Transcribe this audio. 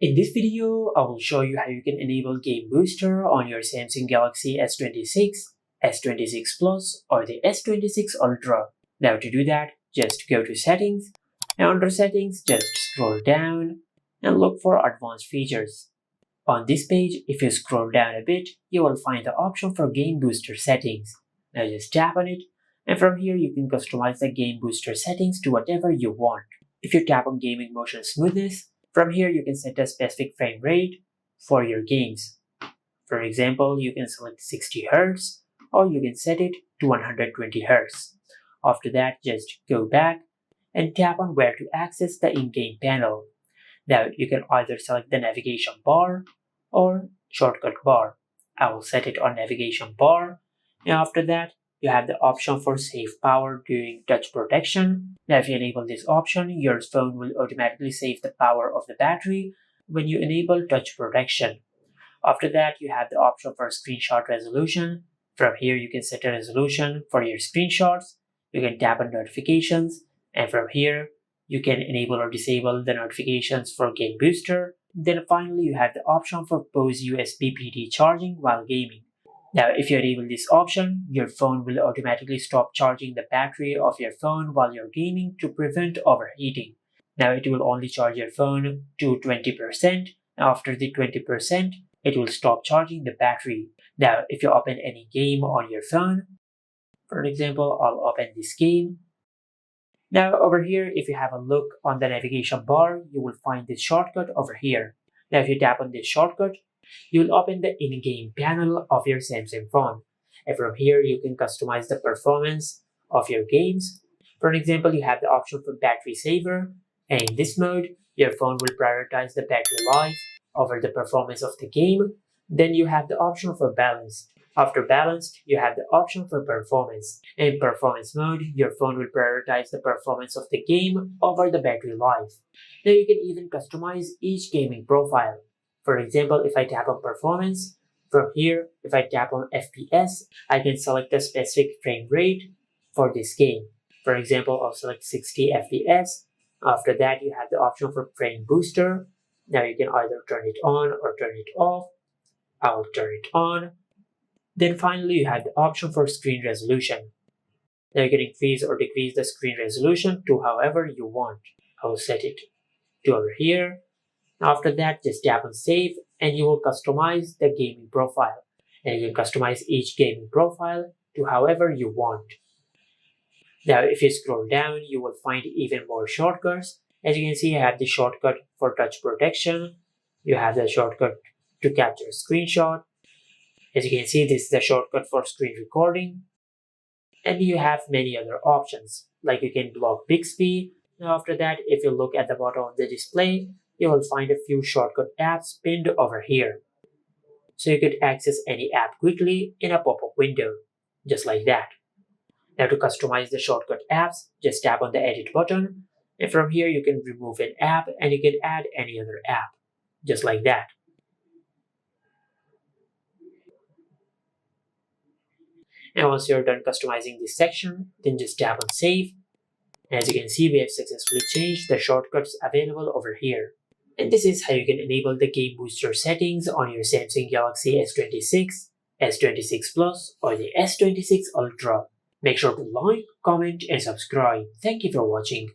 In this video, I will show you how you can enable Game Booster on your Samsung Galaxy S26, S26 Plus, or the S26 Ultra. Now to do that, just go to Settings, and under Settings, just scroll down and look for Advanced Features. On this page, if you scroll down a bit, you will find the option for Game Booster settings. Now just tap on it, and from here you can customize the Game Booster settings to whatever you want. If you tap on Gaming Motion Smoothness, from here you can set a specific frame rate for your games. For example, you can select 60 Hz or you can set it to 120 Hz. After that, just go back and tap on where to access the in-game panel. Now you can either select the navigation bar or shortcut bar. I will set it on navigation bar, and after that you have the option for save power during touch protection. Now if you enable this option, your phone will automatically save the power of the battery when you enable touch protection. After that, you have the option for screenshot resolution. From here you can set a resolution for your screenshots. You can tap on notifications, and from here you can enable or disable the notifications for Game Booster. Then finally you have the option for pause USB PD charging while gaming. Now if you enable this option, your phone will automatically stop charging the battery of your phone while you're gaming to prevent overheating. Now it will only charge your phone to 20%. After the 20%, it will stop charging the battery. Now if you open any game on your phone, for example, I'll open this game. Now over here, if you have a look on the navigation bar, you will find this shortcut over here. Now if you tap on this shortcut, you will open the in-game panel of your Samsung phone. And from here, you can customize the performance of your games. For example, you have the option for battery saver, and in this mode, your phone will prioritize the battery life over the performance of the game. Then you have the option for balance. After balanced, you have the option for performance. In performance mode, your phone will prioritize the performance of the game over the battery life. Now you can even customize each gaming profile. For example, if I tap on performance, from here, if I tap on FPS, I can select a specific frame rate for this game. For example, I'll select 60 FPS. After that, you have the option for frame booster. Now you can either turn it on or turn it off. I'll turn it on. Then finally, you have the option for screen resolution. Now you can increase or decrease the screen resolution to however you want. I'll set it to over here. After that, just tap on save and you will customize the gaming profile. And you can customize each gaming profile to however you want. Now if you scroll down, you will find even more shortcuts. As you can see, I have the shortcut for touch protection. You have the shortcut to capture a screenshot. As you can see, this is the shortcut for screen recording. And you have many other options, like you can block Bixby. Now after that, if you look at the bottom of the display, you will find a few shortcut apps pinned over here. So you could access any app quickly in a pop-up window, just like that. Now to customize the shortcut apps, just tap on the edit button. And from here, you can remove an app and you can add any other app, just like that. And once you're done customizing this section, then just tap on save. As you can see, we have successfully changed the shortcuts available over here. And this is how you can enable the Game Booster settings on your Samsung Galaxy S26, S26 Plus, or the S26 Ultra. Make sure to like, comment, and subscribe. Thank you for watching.